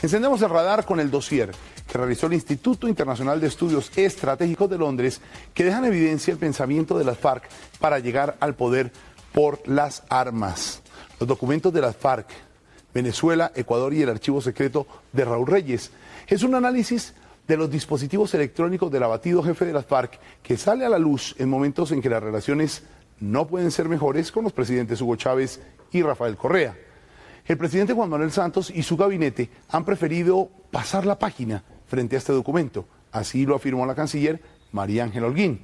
Encendemos el radar con el dossier que realizó el Instituto Internacional de Estudios Estratégicos de Londres, que deja en evidencia el pensamiento de las FARC para llegar al poder por las armas. Los documentos de las FARC, Venezuela, Ecuador y el archivo secreto de Raúl Reyes. Es un análisis de los dispositivos electrónicos del abatido jefe de las FARC que sale a la luz en momentos en que las relaciones no pueden ser mejores con los presidentes Hugo Chávez y Rafael Correa. El presidente Juan Manuel Santos y su gabinete han preferido pasar la página frente a este documento. Así lo afirmó la canciller María Ángela Holguín.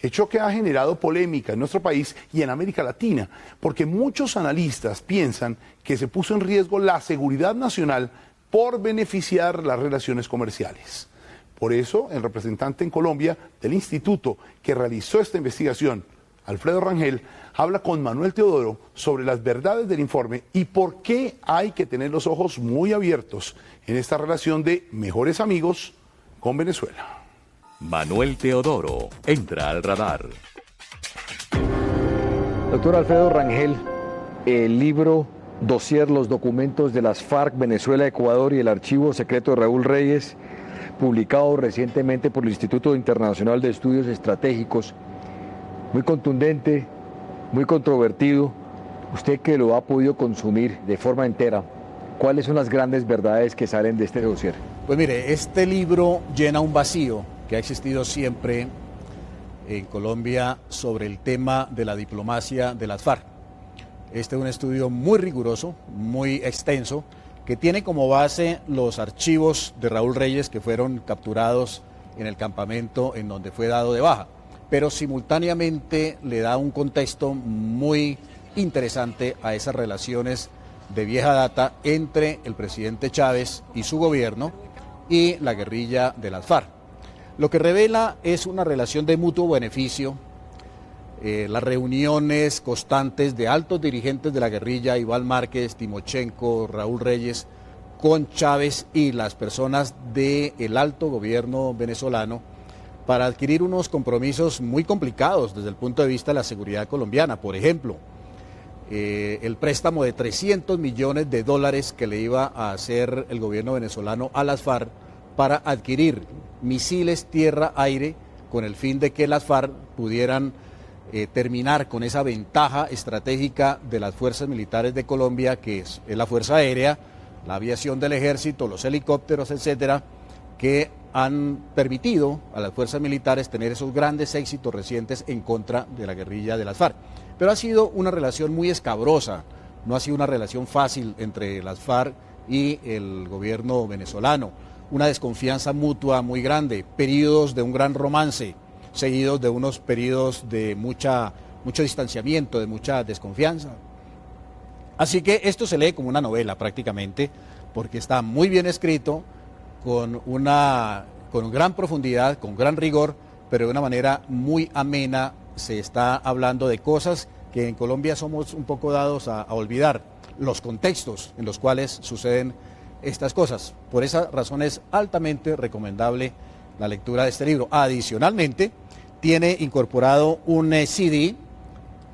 Hecho que ha generado polémica en nuestro país y en América Latina, porque muchos analistas piensan que se puso en riesgo la seguridad nacional por beneficiar las relaciones comerciales. Por eso, el representante en Colombia del instituto que realizó esta investigación, Alfredo Rangel, habla con Manuel Teodoro sobre las verdades del informe y por qué hay que tener los ojos muy abiertos en esta relación de mejores amigos con Venezuela. Manuel Teodoro entra al radar. Doctor Alfredo Rangel, el libro Dossier, los documentos de las FARC, Venezuela, Ecuador y el archivo secreto de Raúl Reyes, publicado recientemente por el Instituto Internacional de Estudios Estratégicos, muy contundente, muy controvertido. Usted que lo ha podido consumir de forma entera, ¿cuáles son las grandes verdades que salen de este dossier? Pues mire, este libro llena un vacío que ha existido siempre en Colombia sobre el tema de la diplomacia de las FARC. Este es un estudio muy riguroso, muy extenso, que tiene como base los archivos de Raúl Reyes que fueron capturados en el campamento en donde fue dado de baja, pero simultáneamente le da un contexto muy interesante a esas relaciones de vieja data entre el presidente Chávez y su gobierno y la guerrilla de las FARC. Lo que revela es una relación de mutuo beneficio, las reuniones constantes de altos dirigentes de la guerrilla, Iván Márquez, Timochenko, Raúl Reyes, con Chávez y las personas del alto gobierno venezolano para adquirir unos compromisos muy complicados desde el punto de vista de la seguridad colombiana. Por ejemplo, el préstamo de $300 millones que le iba a hacer el gobierno venezolano a las FARC para adquirir misiles tierra-aire con el fin de que las FARC pudieran terminar con esa ventaja estratégica de las fuerzas militares de Colombia, que es la fuerza aérea, la aviación del ejército, los helicópteros, etcétera, que han permitido a las fuerzas militares tener esos grandes éxitos recientes en contra de la guerrilla de las FARC. Pero ha sido una relación muy escabrosa, no ha sido una relación fácil entre las FARC y el gobierno venezolano, una desconfianza mutua muy grande, periodos de un gran romance, seguidos de unos periodos de mucho distanciamiento, de mucha desconfianza. Así que esto se lee como una novela prácticamente, porque está muy bien escrito, con gran profundidad, con gran rigor, pero de una manera muy amena. Se está hablando de cosas que en Colombia somos un poco dados a olvidar, los contextos en los cuales suceden estas cosas. Por esa razón es altamente recomendable la lectura de este libro. Adicionalmente, tiene incorporado un CD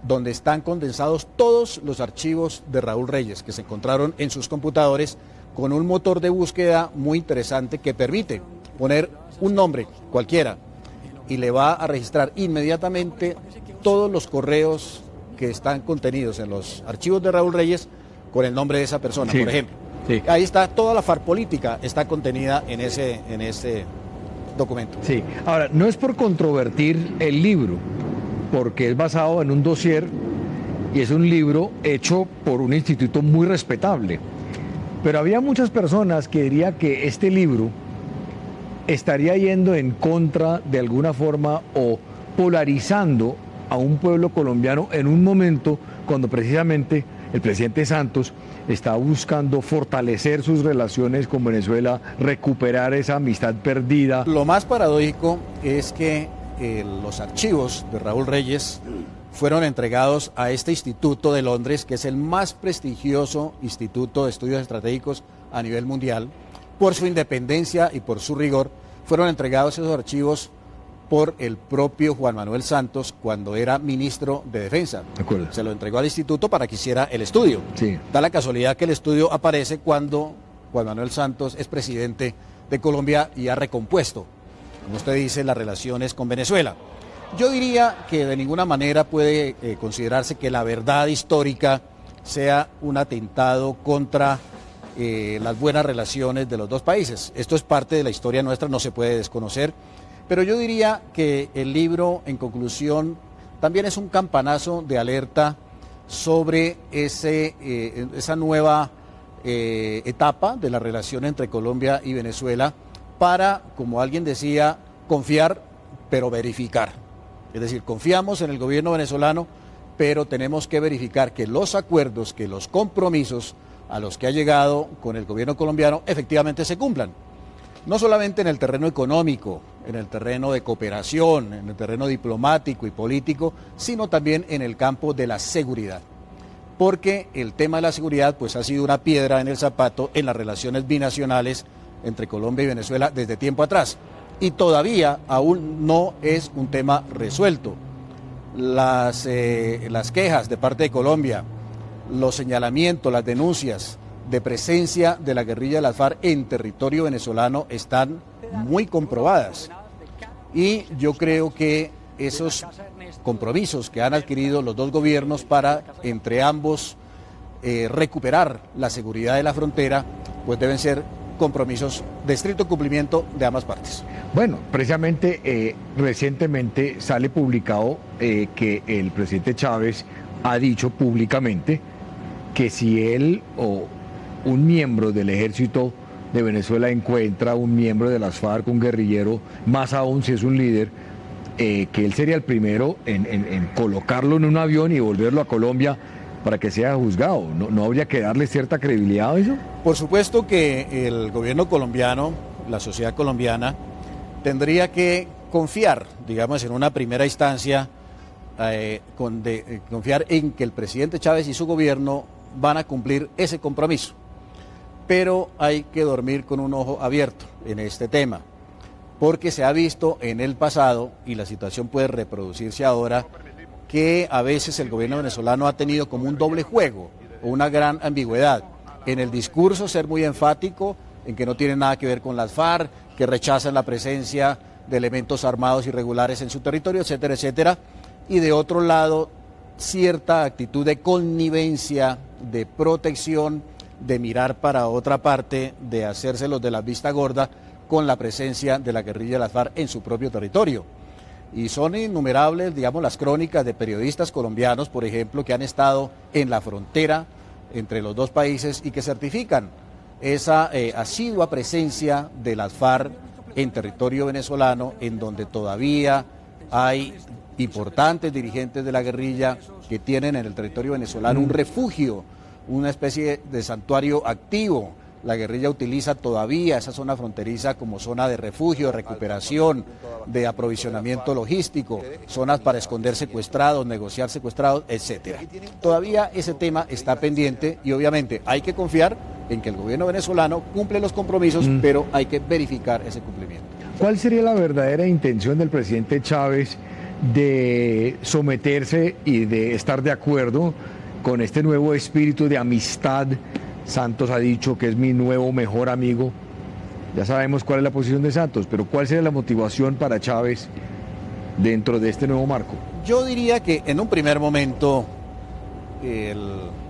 donde están condensados todos los archivos de Raúl Reyes que se encontraron en sus computadores, con un motor de búsqueda muy interesante que permite poner un nombre cualquiera y le va a registrar inmediatamente todos los correos que están contenidos en los archivos de Raúl Reyes con el nombre de esa persona, sí, por ejemplo. Sí. Ahí está toda la FARC política, está contenida en ese documento. Sí, ahora, no es por controvertir el libro, porque es basado en un dossier y es un libro hecho por un instituto muy respetable. Pero había muchas personas que dirían que este libro estaría yendo en contra de alguna forma o polarizando a un pueblo colombiano en un momento cuando precisamente el presidente Santos está buscando fortalecer sus relaciones con Venezuela, recuperar esa amistad perdida. Lo más paradójico es que los archivos de Raúl Reyes fueron entregados a este instituto de Londres, que es el más prestigioso instituto de estudios estratégicos a nivel mundial. Por su independencia y por su rigor, fueron entregados esos archivos por el propio Juan Manuel Santos cuando era ministro de Defensa. Se lo entregó al instituto para que hiciera el estudio. Sí. Da la casualidad que el estudio aparece cuando Juan Manuel Santos es presidente de Colombia y ha recompuesto, como usted dice, las relaciones con Venezuela. Yo diría que de ninguna manera puede considerarse que la verdad histórica sea un atentado contra las buenas relaciones de los dos países. Esto es parte de la historia nuestra, no se puede desconocer, pero yo diría que el libro, en conclusión, también es un campanazo de alerta sobre esa nueva etapa de la relación entre Colombia y Venezuela para, como alguien decía, confiar pero verificar. Es decir, confiamos en el gobierno venezolano, pero tenemos que verificar que los acuerdos, que los compromisos a los que ha llegado con el gobierno colombiano efectivamente se cumplan. No solamente en el terreno económico, en el terreno de cooperación, en el terreno diplomático y político, sino también en el campo de la seguridad. Porque el tema de la seguridad pues ha sido una piedra en el zapato en las relaciones binacionales entre Colombia y Venezuela desde tiempo atrás. Y todavía aún no es un tema resuelto. Las quejas de parte de Colombia, los señalamientos, las denuncias de presencia de la guerrilla de las FARC en territorio venezolano están muy comprobadas. Y yo creo que esos compromisos que han adquirido los dos gobiernos para, entre ambos, recuperar la seguridad de la frontera, pues deben ser compromisos de estricto cumplimiento de ambas partes. Bueno, precisamente recientemente sale publicado que el presidente Chávez ha dicho públicamente que si él o un miembro del ejército de Venezuela encuentra un miembro de las FARC, un guerrillero, más aún si es un líder, que él sería el primero en colocarlo en un avión y volverlo a Colombia para que sea juzgado. ¿No habría que darle cierta credibilidad a eso? Por supuesto que el gobierno colombiano, la sociedad colombiana, tendría que confiar, digamos, en una primera instancia, confiar en que el presidente Chávez y su gobierno van a cumplir ese compromiso. Pero hay que dormir con un ojo abierto en este tema, porque se ha visto en el pasado, y la situación puede reproducirse ahora, que a veces el gobierno venezolano ha tenido como un doble juego o una gran ambigüedad. En el discurso ser muy enfático en que no tiene nada que ver con las FARC, que rechazan la presencia de elementos armados irregulares en su territorio, etcétera, etcétera. Y de otro lado, cierta actitud de connivencia, de protección, de mirar para otra parte, de hacérselos de la vista gorda con la presencia de la guerrilla de las FARC en su propio territorio. Y son innumerables, digamos, las crónicas de periodistas colombianos, por ejemplo, que han estado en la frontera entre los dos países y que certifican esa asidua presencia de las FARC en territorio venezolano, en donde todavía hay importantes dirigentes de la guerrilla que tienen en el territorio venezolano un refugio, una especie de santuario activo. La guerrilla utiliza todavía esa zona fronteriza como zona de refugio, de recuperación, de aprovisionamiento logístico, zonas para esconder secuestrados, negociar secuestrados, etcétera. Todavía ese tema está pendiente y obviamente hay que confiar en que el gobierno venezolano cumple los compromisos, pero hay que verificar ese cumplimiento. ¿Cuál sería la verdadera intención del presidente Chávez de someterse y de estar de acuerdo con este nuevo espíritu de amistad? Santos ha dicho que es mi nuevo mejor amigo. Ya sabemos cuál es la posición de Santos, pero ¿cuál sería la motivación para Chávez dentro de este nuevo marco? Yo diría que en un primer momento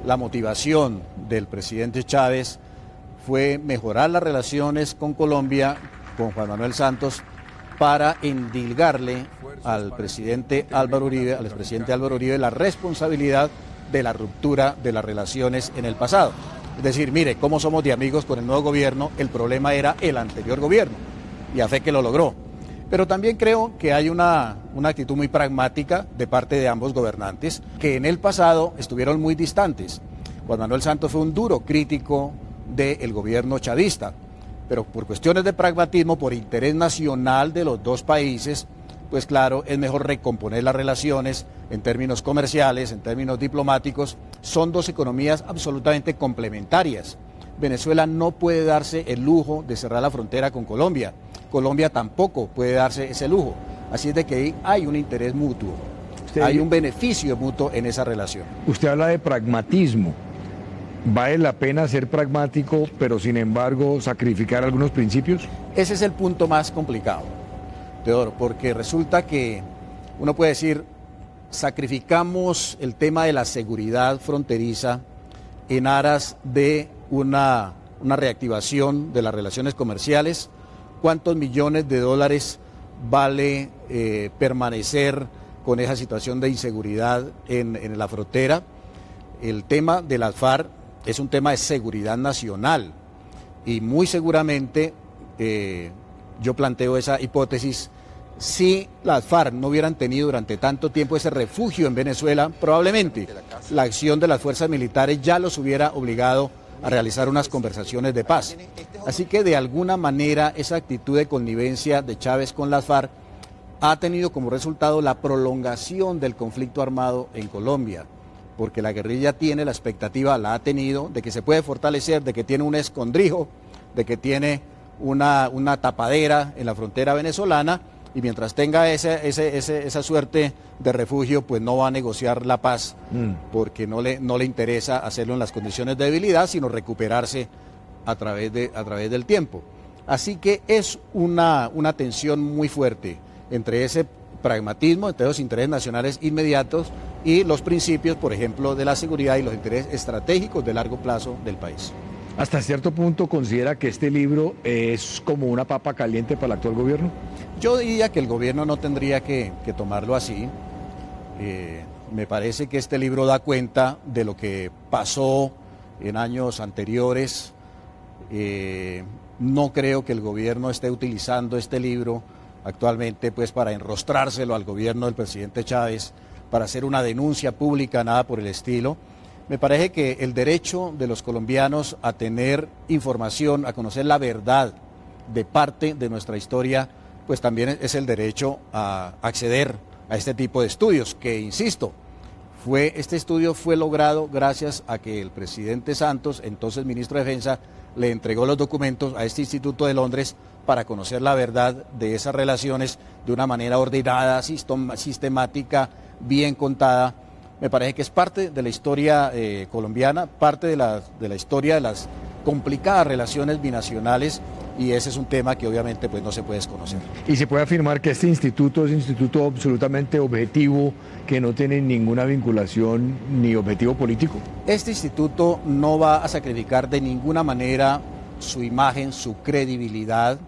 la motivación del presidente Chávez fue mejorar las relaciones con Colombia, con Juan Manuel Santos, para endilgarle al presidente Álvaro Uribe, al expresidente Álvaro Uribe, la responsabilidad de la ruptura de las relaciones en el pasado. Es decir, mire, cómo somos de amigos con el nuevo gobierno, el problema era el anterior gobierno, y a fe que lo logró. Pero también creo que hay una actitud muy pragmática de parte de ambos gobernantes, que en el pasado estuvieron muy distantes. Juan Manuel Santos fue un duro crítico del gobierno chavista, pero por cuestiones de pragmatismo, por interés nacional de los dos países, pues claro, es mejor recomponer las relaciones en términos comerciales, en términos diplomáticos. Son dos economías absolutamente complementarias. Venezuela no puede darse el lujo de cerrar la frontera con Colombia. Colombia tampoco puede darse ese lujo. Así es de que hay un interés mutuo, hay un beneficio mutuo en esa relación. Usted habla de pragmatismo. ¿Vale la pena ser pragmático, pero sin embargo sacrificar algunos principios? Ese es el punto más complicado, Teodoro, porque resulta que uno puede decir, sacrificamos el tema de la seguridad fronteriza en aras de una reactivación de las relaciones comerciales. ¿Cuántos millones de dólares vale permanecer con esa situación de inseguridad en la frontera? El tema de las FARC es un tema de seguridad nacional y muy seguramente yo planteo esa hipótesis. Si las FARC no hubieran tenido durante tanto tiempo ese refugio en Venezuela, probablemente la acción de las fuerzas militares ya los hubiera obligado a realizar unas conversaciones de paz. Así que de alguna manera esa actitud de connivencia de Chávez con las FARC ha tenido como resultado la prolongación del conflicto armado en Colombia, porque la guerrilla tiene la expectativa, la ha tenido, de que se puede fortalecer, de que tiene un escondrijo, de que tiene una tapadera en la frontera venezolana, y mientras tenga esa suerte de refugio, pues no va a negociar la paz, porque no le interesa hacerlo en las condiciones de debilidad, sino recuperarse a través del tiempo. Así que es una tensión muy fuerte entre ese pragmatismo, entre los intereses nacionales inmediatos y los principios, por ejemplo, de la seguridad y los intereses estratégicos de largo plazo del país. ¿Hasta cierto punto considera que este libro es como una papa caliente para el actual gobierno? Yo diría que el gobierno no tendría que tomarlo así. Me parece que este libro da cuenta de lo que pasó en años anteriores. No creo que el gobierno esté utilizando este libro actualmente pues para enrostrárselo al gobierno del presidente Chávez, para hacer una denuncia pública, nada por el estilo. Me parece que el derecho de los colombianos a tener información, a conocer la verdad de parte de nuestra historia, pues también es el derecho a acceder a este tipo de estudios, que insisto, este estudio fue logrado gracias a que el presidente Santos, entonces ministro de Defensa, le entregó los documentos a este Instituto de Londres para conocer la verdad de esas relaciones de una manera ordenada, sistemática, bien contada. Me parece que es parte de la historia colombiana, parte de la historia de las complicadas relaciones binacionales, y ese es un tema que obviamente pues no se puede desconocer. ¿Y se puede afirmar que este instituto es un instituto absolutamente objetivo, que no tiene ninguna vinculación ni objetivo político? Este instituto no va a sacrificar de ninguna manera su imagen, su credibilidad,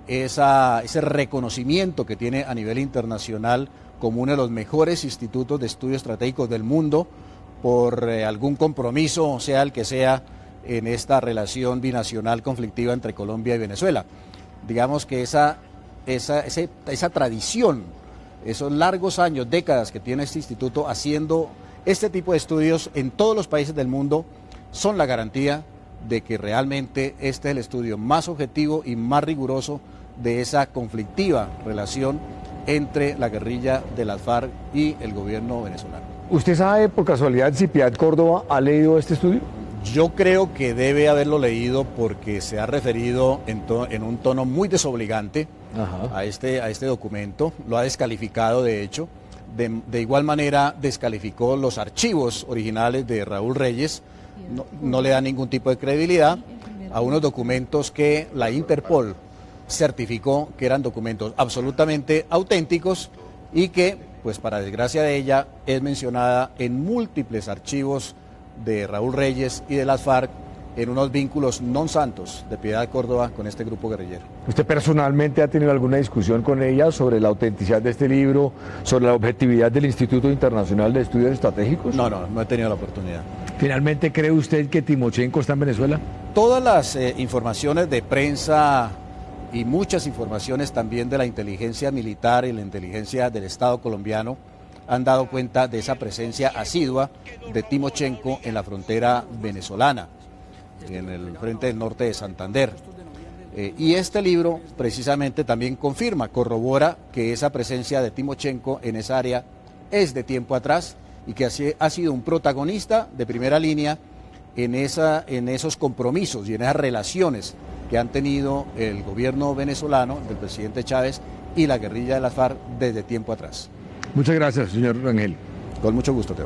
ese reconocimiento que tiene a nivel internacional como uno de los mejores institutos de estudios estratégicos del mundo, por algún compromiso, sea el que sea, en esta relación binacional conflictiva entre Colombia y Venezuela. Digamos que esa tradición, esos largos años, décadas que tiene este instituto haciendo este tipo de estudios en todos los países del mundo, son la garantía de que realmente este es el estudio más objetivo y más riguroso de esa conflictiva relación entre la guerrilla de las FARC y el gobierno venezolano. ¿Usted sabe por casualidad si Piedad Córdoba ha leído este estudio? Yo creo que debe haberlo leído porque se ha referido en un tono muy desobligante a este documento, lo ha descalificado de hecho, de igual manera descalificó los archivos originales de Raúl Reyes, no le da ningún tipo de credibilidad a unos documentos que la Interpol certificó que eran documentos absolutamente auténticos y que, pues para desgracia de ella, es mencionada en múltiples archivos de Raúl Reyes y de las FARC en unos vínculos non santos de Piedad Córdoba con este grupo guerrillero. ¿Usted personalmente ha tenido alguna discusión con ella sobre la autenticidad de este libro, sobre la objetividad del Instituto Internacional de Estudios Estratégicos? No he tenido la oportunidad. ¿Finalmente cree usted que Timochenko está en Venezuela? Todas las informaciones de prensa y muchas informaciones también de la inteligencia militar y la inteligencia del Estado colombiano han dado cuenta de esa presencia asidua de Timochenko en la frontera venezolana, en el frente del norte de Santander. Y este libro precisamente también confirma, corrobora que esa presencia de Timochenko en esa área es de tiempo atrás y que ha sido un protagonista de primera línea en esos compromisos y en esas relaciones que han tenido el gobierno venezolano del presidente Chávez y la guerrilla de las FARC desde tiempo atrás. Muchas gracias, señor Rangel. Con mucho gusto, Teo.